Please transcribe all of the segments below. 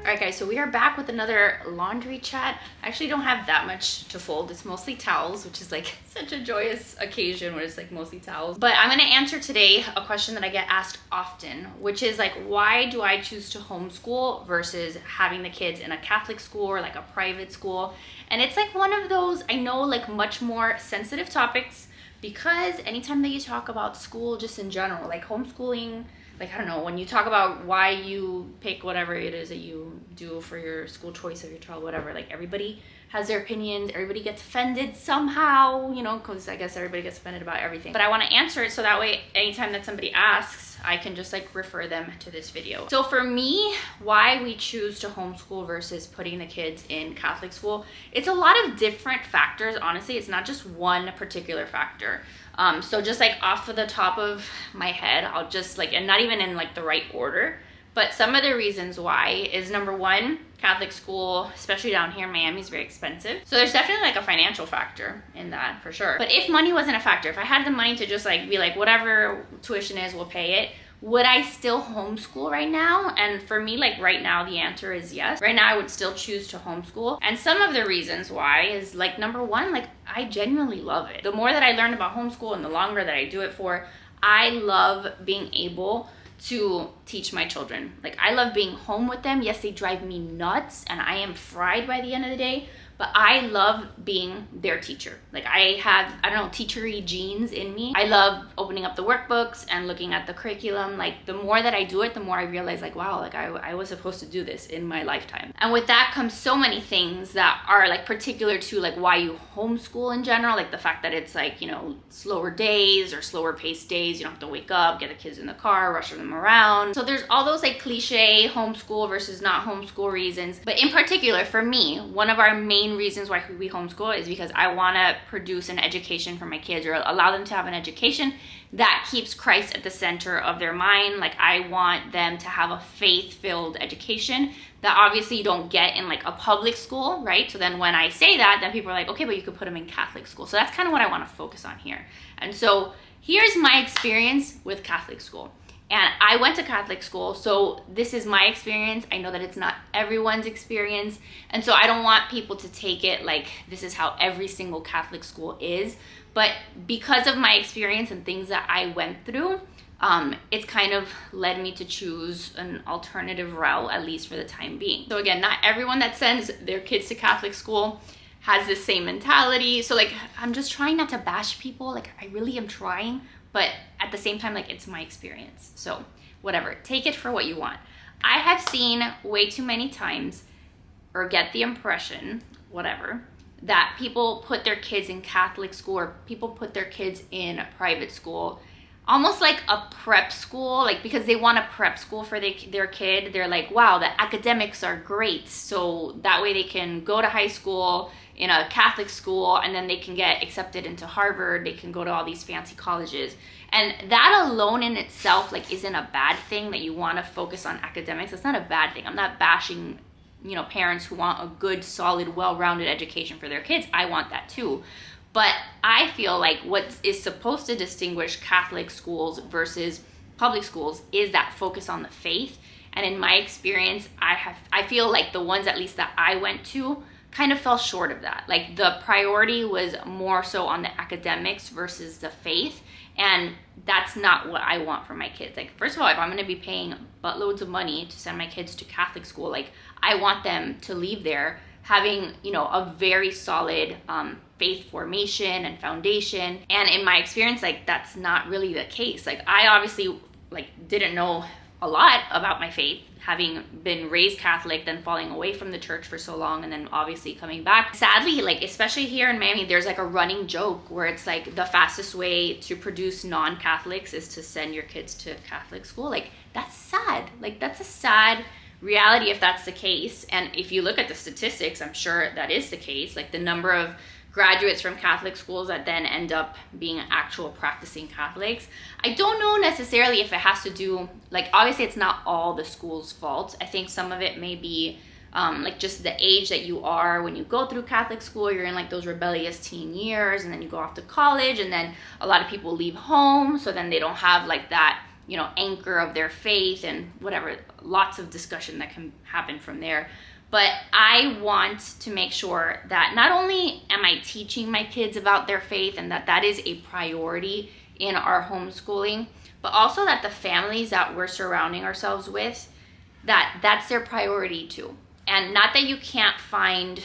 Alright guys, so we are back with another laundry chat. I actually don't have that much to fold. It's mostly towels, which is like such a joyous occasion where it's like mostly towels. But I'm gonna answer today a question that I get asked often, which is like, why do I choose to homeschool versus having the kids in a Catholic school or like a private school? And it's like one of those, I know, like much more sensitive topics, because anytime that you talk about school just in general, like homeschooling, like, I don't know, when you talk about why you pick whatever it is that you do for your school choice of your child, whatever, like everybody has their opinions, everybody gets offended somehow, you know, because I guess everybody gets offended about everything. But I want to answer it so that way anytime that somebody asks, I can just like refer them to this video. So for me, why we choose to homeschool versus putting the kids in Catholic school, it's a lot of different factors, honestly. It's not just one particular factor. So just like off of the top of my head, I'll just like, and not even in like the right order, but some of the reasons why is, number one, Catholic school, especially down here in Miami, is very expensive. So there's definitely like a financial factor in that for sure. But if money wasn't a factor, if I had the money to just like be like, whatever tuition is, we'll pay it, would I still homeschool right now? And for me, like right now, the answer is yes. Right now, I would still choose to homeschool. And some of the reasons why is like, number one, like I genuinely love it. The more that I learn about homeschool and the longer that I do it for, I love being able to teach my children. Like I love being home with them. Yes, they drive me nuts and I am fried by the end of the day, but I love being their teacher. Like I have, I don't know, teachery genes in me. I love opening up the workbooks and looking at the curriculum. Like the more that I do it, the more I realize like, wow, like I was supposed to do this in my lifetime. And with that comes so many things that are like particular to like why you homeschool in general. Like the fact that it's like, you know, slower days or slower paced days. You don't have to wake up, get the kids in the car, rush them around. So there's all those like cliche homeschool versus not homeschool reasons. But in particular for me, one of our main reasons why we homeschool is because I want to produce an education for my kids, or allow them to have an education that keeps Christ at the center of their mind. Like I want them to have a faith-filled education that obviously you don't get in like a public school, right? So then when I say that, then people are like, okay, but you could put them in Catholic school. So that's kind of what I want to focus on here. And so here's my experience with Catholic school. And I went to Catholic school, so this is my experience. I know that it's not everyone's experience. And so I don't want people to take it like this is how every single Catholic school is. But because of my experience and things that I went through, it's kind of led me to choose an alternative route, at least for the time being. So again, not everyone that sends their kids to Catholic school has the same mentality. So like, I'm just trying not to bash people. Like I really am trying. But at the same time, like it's my experience. So whatever, take it for what you want. I have seen way too many times, or get the impression, whatever, that people put their kids in Catholic school or people put their kids in private school, almost like a prep school, like because they want a prep school for their kid. They're like, wow, the academics are great. So that way they can go to high school in a Catholic school and then they can get accepted into Harvard. They can go to all these fancy colleges. And that alone in itself like isn't a bad thing, that you want to focus on academics. It's not a bad thing. I'm not bashing, you know, parents who want a good, solid, well-rounded education for their kids. I want that too. But I feel like what is supposed to distinguish Catholic schools versus public schools is that focus on the faith. And in my experience, I feel like the ones at least that I went to kind of fell short of that. Like the priority was more so on the academics versus the faith. And that's not what I want for my kids. Like, first of all, if I'm going to be paying buttloads of money to send my kids to Catholic school, like I want them to leave there having, you know, a very solid faith formation and foundation. And in my experience, like that's not really the case. Like I obviously like didn't know a lot about my faith, having been raised Catholic, then falling away from the church for so long, and then obviously coming back. Sadly, like especially here in Miami, there's like a running joke where it's like the fastest way to produce non-Catholics is to send your kids to Catholic school. Like that's sad. Like that's a sad reality if that's the case. And if you look at the statistics, I'm sure that is the case. Like the number of graduates from Catholic schools that then end up being actual practicing Catholics. I don't know necessarily if it has to do, like obviously it's not all the school's fault. I think some of it may be like just the age that you are when you go through Catholic school. You're in like those rebellious teen years, and then you go off to college, and then a lot of people leave home, so then they don't have like that anchor of their faith and whatever, lots of discussion that can happen from there. But I want to make sure that not only am I teaching my kids about their faith and that is a priority in our homeschooling, but also that the families that we're surrounding ourselves with, that's their priority too. And not that you can't find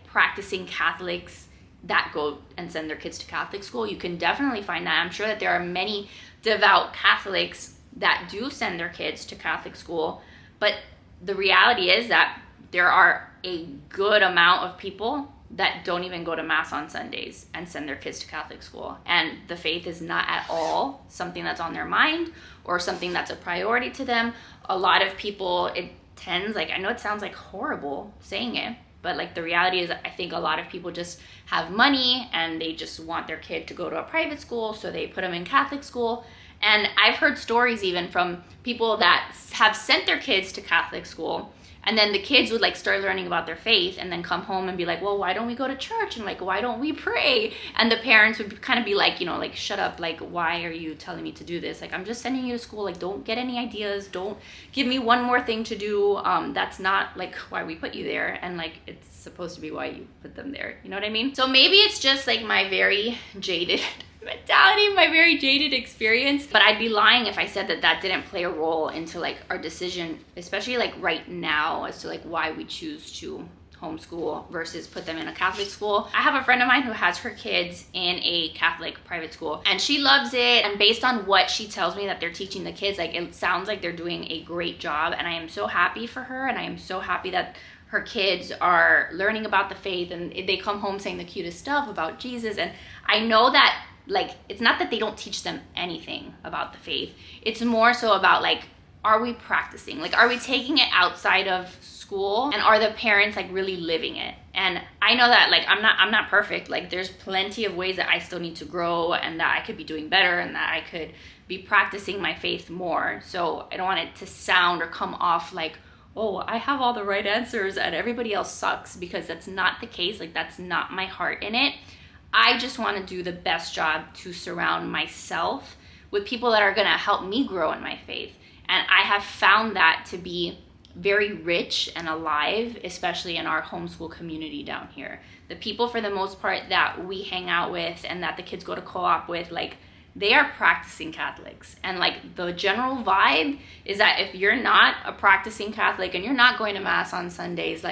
practicing Catholics that go and send their kids to Catholic school. You can definitely find that. I'm sure that there are many devout Catholics that do send their kids to Catholic school, but the reality is that there are a good amount of people that don't even go to Mass on Sundays and send their kids to Catholic school. And the faith is not at all something that's on their mind or something that's a priority to them. A lot of people, it tends, I know it sounds horrible saying it, but the reality is I think a lot of people just have money and they just want their kid to go to a private school, so they put them in Catholic school. And I've heard stories even from people that have sent their kids to Catholic school, and then the kids would start learning about their faith and then come home and be like, well, why don't we go to church? And why don't we pray? And the parents would kind of be like, shut up. Why are you telling me to do this? I'm just sending you to school. Don't get any ideas. Don't give me one more thing to do. That's not why we put you there. And it's supposed to be why you put them there. You know what I mean? So maybe it's just my very jaded mentality, my very jaded experience, but I'd be lying if I said that didn't play a role into our decision, especially right now, as to why we choose to homeschool versus put them in a Catholic school. I have a friend of mine who has her kids in a Catholic private school and she loves it, and based on what she tells me that they're teaching the kids, it sounds like they're doing a great job, and I am so happy for her, and I am so happy that her kids are learning about the faith and they come home saying the cutest stuff about Jesus. And I know that it's not that they don't teach them anything about the faith. It's more so about are we practicing? Are we taking it outside of school? And are the parents really living it? And I know that I'm not perfect. There's plenty of ways that I still need to grow and that I could be doing better and that I could be practicing my faith more. So I don't want it to sound or come off oh, I have all the right answers and everybody else sucks, because that's not the case. That's not my heart in it. I just want to do the best job to surround myself with people that are going to help me grow in my faith. And I have found that to be very rich and alive, especially in our homeschool community down here. The people, for the most part, that we hang out with and that the kids go to co-op with, they are practicing Catholics. And the general vibe is that if you're not a practicing Catholic and you're not going to Mass on Sundays,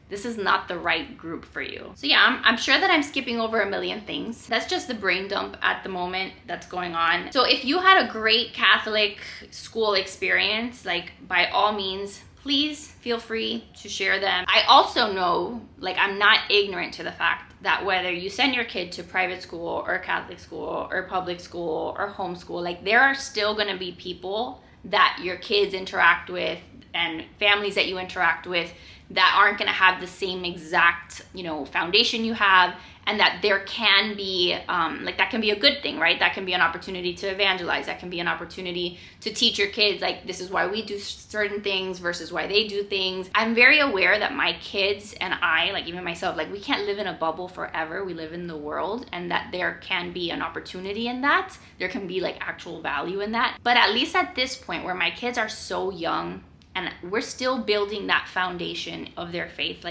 this is not the right group for you. So yeah, I'm sure that I'm skipping over a million things. That's just the brain dump at the moment that's going on. So if you had a great Catholic school experience, by all means, please feel free to share them. I also know, I'm not ignorant to the fact that whether you send your kid to private school or Catholic school or public school or homeschool, there are still gonna be people that your kids interact with and families that you interact with that aren't going to have the same exact, foundation you have, and that there can be, that can be a good thing, right? That can be an opportunity to evangelize. That can be an opportunity to teach your kids, this is why we do certain things versus why they do things. I'm very aware that my kids and I, even myself, we can't live in a bubble forever. We live in the world, and that there can be an opportunity in that. There can be actual value in that. But at least at this point where my kids are so young, and we're still building that foundation of their faith,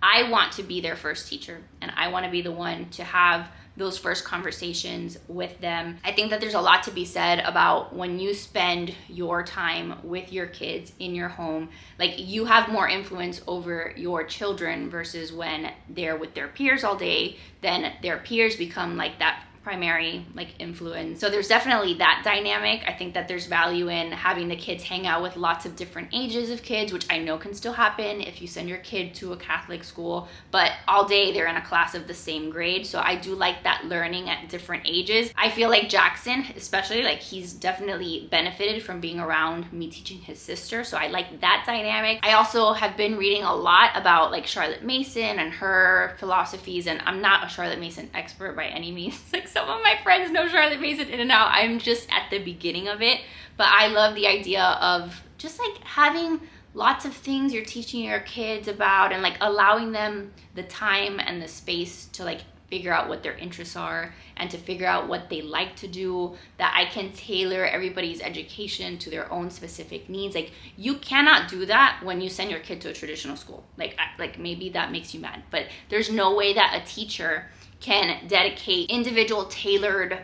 I want to be their first teacher, and I want to be the one to have those first conversations with them. I think that there's a lot to be said about when you spend your time with your kids in your home, you have more influence over your children versus when they're with their peers all day, then their peers become that primary influence. So there's definitely that dynamic. I think that there's value in having the kids hang out with lots of different ages of kids, which I know can still happen if you send your kid to a Catholic school, but all day they're in a class of the same grade. So I do like that learning at different ages. I feel like Jackson, especially, he's definitely benefited from being around me teaching his sister. So I like that dynamic. I also have been reading a lot about Charlotte Mason and her philosophies, and I'm not a Charlotte Mason expert by any means. Some of my friends know Charlotte Mason in and out. I'm just at the beginning of it, but I love the idea of just having lots of things you're teaching your kids about and allowing them the time and the space to figure out what their interests are and to figure out what they like to do, that I can tailor everybody's education to their own specific needs. Like, you cannot do that when you send your kid to a traditional school. Like maybe that makes you mad, but there's no way that a teacher can dedicate individual tailored,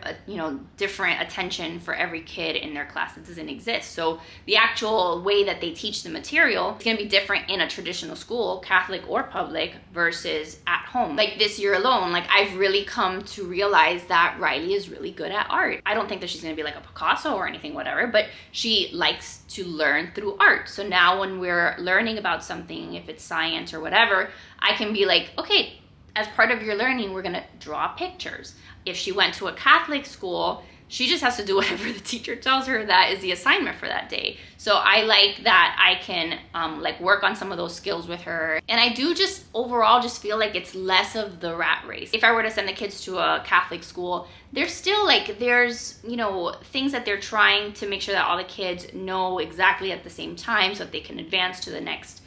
different attention for every kid in their class. It doesn't exist. So the actual way that they teach the material is gonna be different in a traditional school, Catholic or public, versus at home. Like this year alone, like I've really come to realize that Riley is really good at art. I don't think that she's gonna be like a Picasso or anything, whatever, but she likes to learn through art. So now when we're learning about something, if it's science or whatever, I can be like, okay, as part of your learning, we're gonna draw pictures. If she went to a Catholic school, she just has to do whatever the teacher tells her that is the assignment for that day. So I like that I can work on some of those skills with her. And I do just overall just feel like it's less of the rat race. If I were to send the kids to a Catholic school, there's still there's things that they're trying to make sure that all the kids know exactly at the same time so that they can advance to the next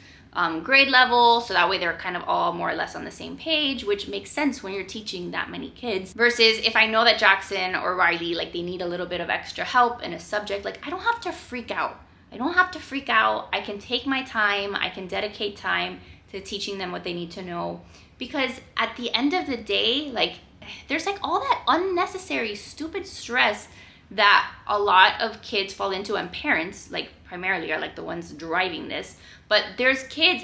grade level, so that way they're kind of all more or less on the same page, which makes sense when you're teaching that many kids. Versus if I know that Jackson or Riley, they need a little bit of extra help in a subject, I don't have to freak out. I can take my time, I can dedicate time to teaching them what they need to know. Because at the end of the day, there's all that unnecessary, stupid stress that a lot of kids fall into, and parents primarily are the ones driving this. But there's kids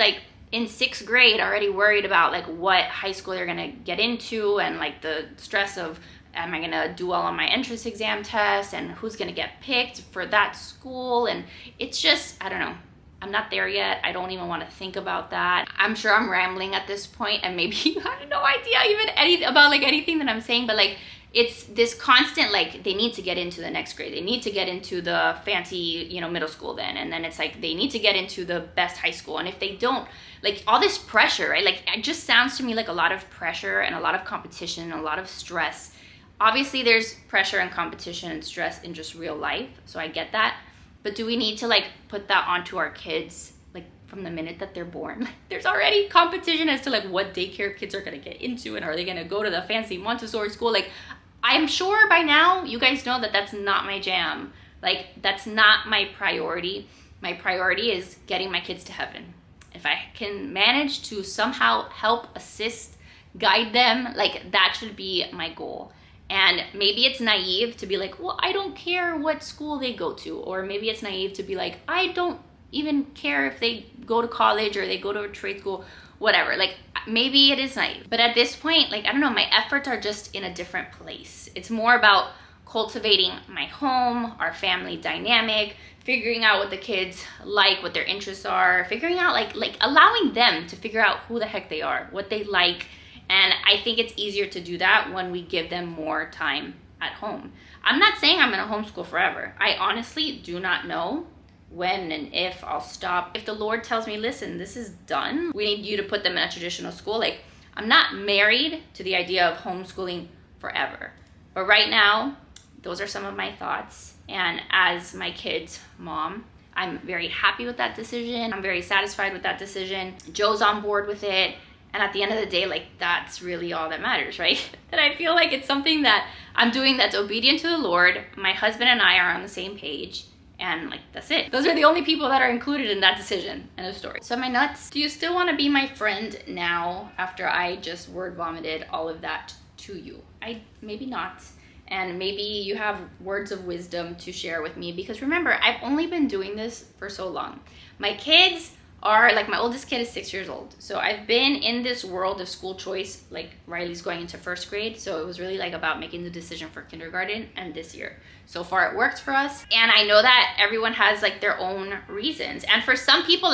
in 6th grade already worried about what high school they're gonna get into, and the stress of, am I gonna do well on my entrance exam test, and who's gonna get picked for that school? And it's just, I don't know. I'm not there yet. I don't even want to think about that. I'm sure I'm rambling at this point, and maybe you have no idea even anything that I'm saying, but it's this constant, they need to get into the next grade. They need to get into the fancy, middle school then. And then it's they need to get into the best high school. And if they don't, all this pressure, right? It just sounds to me like a lot of pressure and a lot of competition and a lot of stress. Obviously, there's pressure and competition and stress in just real life. So I get that. But do we need to put that onto our kids from the minute that they're born? There's already competition as to what daycare kids are gonna get into, and are they gonna go to the fancy Montessori school? I'm sure by now you guys know that that's not my jam. That's not my priority. My priority is getting my kids to heaven. If I can manage to somehow help, assist, guide them, that should be my goal. And maybe it's naive to be well, I don't care what school they go to. Or maybe it's naive to be I don't even care if they go to college or they go to a trade school, whatever. Maybe it is naive. But at this point, I don't know, my efforts are just in a different place. It's more about cultivating my home, our family dynamic, figuring out what the kids like, what their interests are, figuring out allowing them to figure out who the heck they are, what they like. And I think it's easier to do that when we give them more time at home. I'm not saying I'm gonna homeschool forever. I honestly do not know when and if I'll stop. If the Lord tells me, listen, this is done, we need you to put them in a traditional school, I'm not married to the idea of homeschooling forever. But right now, those are some of my thoughts. And as my kid's mom, I'm very happy with that decision. I'm very satisfied with that decision. Joe's on board with it. And at the end of the day, that's really all that matters, right? That I feel it's something that I'm doing that's obedient to the Lord. My husband and I are on the same page. And that's it. Those are the only people that are included in that decision and the story. So my nuts, do you still want to be my friend now after I just word vomited all of that to you? Maybe not. And maybe you have words of wisdom to share with me, because remember, I've only been doing this for so long. My kids are my oldest kid is 6 years old. So I've been in this world of school choice, Riley's going into 1st grade. So it was really about making the decision for kindergarten and this year. So far it worked for us. And I know that everyone has their own reasons. And for some people,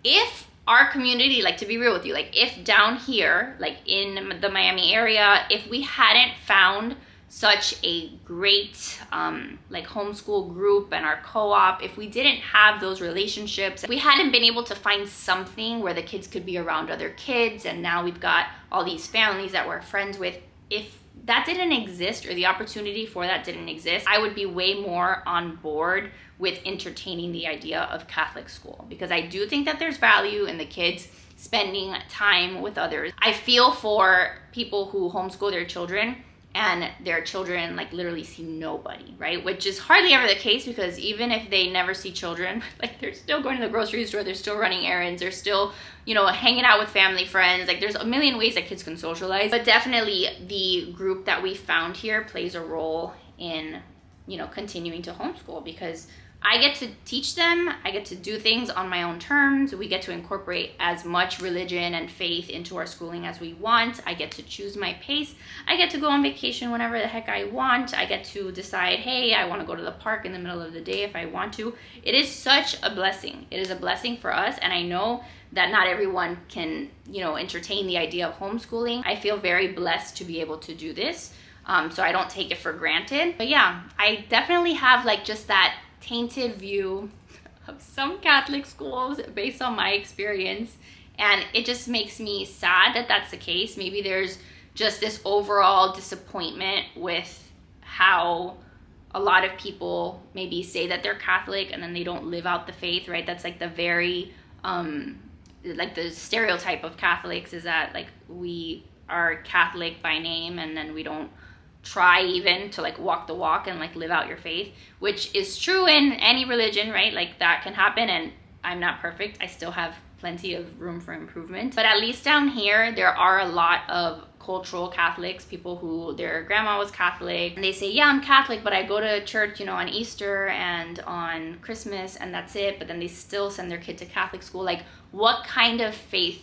if our community, to be real with you, if down here, in the Miami area, if we hadn't found such a great homeschool group and our co-op, if we didn't have those relationships, if we hadn't been able to find something where the kids could be around other kids, and now we've got all these families that we're friends with, if that didn't exist, or the opportunity for that didn't exist, I would be way more on board with entertaining the idea of Catholic school, because I do think that there's value in the kids spending time with others. I feel for people who homeschool their children and their children like literally see nobody, right? Which is hardly ever the case, because even if they never see children, like they're still going to the grocery store, they're still running errands, they're still, you know, hanging out with family, friends. Like there's a million ways that kids can socialize. But definitely the group that we found here plays a role in, you know, continuing to homeschool, because I get to teach them, I get to do things on my own terms, we get to incorporate as much religion and faith into our schooling as we want, I get to choose my pace, I get to go on vacation whenever the heck I want, I get to decide, hey, I want to go to the park in the middle of the day if I want to. It is such a blessing. It is a blessing for us, and I know that not everyone can, you know, entertain the idea of homeschooling. I feel very blessed to be able to do this, so I don't take it for granted. But yeah, I definitely have like just that tainted view of some Catholic schools based on my experience, and it just makes me sad that that's the case. Maybe there's just this overall disappointment with how a lot of people maybe say that they're Catholic and then they don't live out the faith, right? That's like the very like the stereotype of Catholics is that like we are Catholic by name and then we don't try even to like walk the walk and like live out your faith, which is true in any religion, right? Like that can happen, and I'm not perfect. I still have plenty of room for improvement. But at least down here, there are a lot of cultural Catholics, people who their grandma was Catholic, and they say, yeah, I'm Catholic, but I go to church, you know, on Easter and on Christmas, and that's it. But then they still send their kid to Catholic school. Like, what kind of faith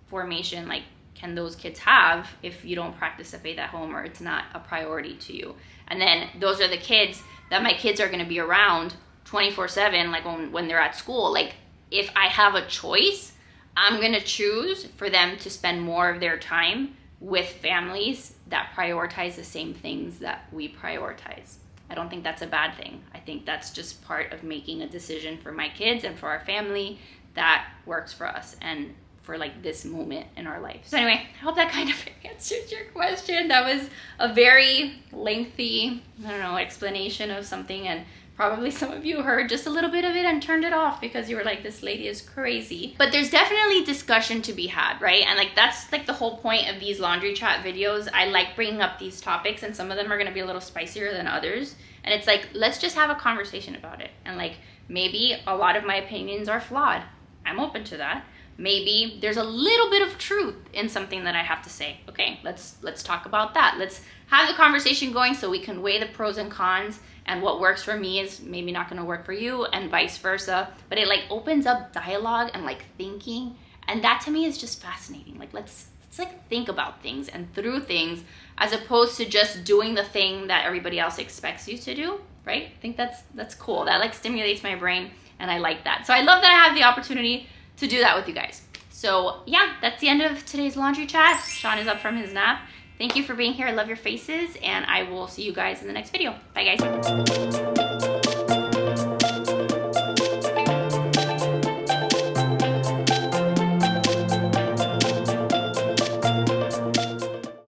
formation, like, can those kids have if you don't practice the faith at home, or it's not a priority to you? And then those are the kids that my kids are going to be around 24/7, like when they're at school. Like, if I have a choice, I'm going to choose for them to spend more of their time with families that prioritize the same things that we prioritize. I don't think that's a bad thing. I think that's just part of making a decision for my kids and for our family that works for us and for like this moment in our life. So anyway, I hope that kind of answered your question. That was a very lengthy, I don't know, explanation of something, and probably some of you heard just a little bit of it and turned it off because you were like, this lady is crazy. But there's definitely discussion to be had, right? And like that's like the whole point of these laundry chat videos. I like bringing up these topics, and some of them are going to be a little spicier than others. And it's like, let's just have a conversation about it. And like, maybe a lot of my opinions are flawed. I'm open to that. Maybe there's a little bit of truth in something that I have to say. Okay, let's talk about that. Let's have the conversation going so we can weigh the pros and cons, and what works for me is maybe not going to work for you, and vice versa. But it like opens up dialogue and like thinking, and that to me is just fascinating. Like let's like think about things and through things, as opposed to just doing the thing that everybody else expects you to do, right? I think that's cool. That like stimulates my brain, and I like that. So I love that I have the opportunity to do that with you guys. So yeah, that's the end of today's laundry chat. Sean is up from his nap. Thank you for being here. I love your faces, and I will see you guys in the next video. Bye guys.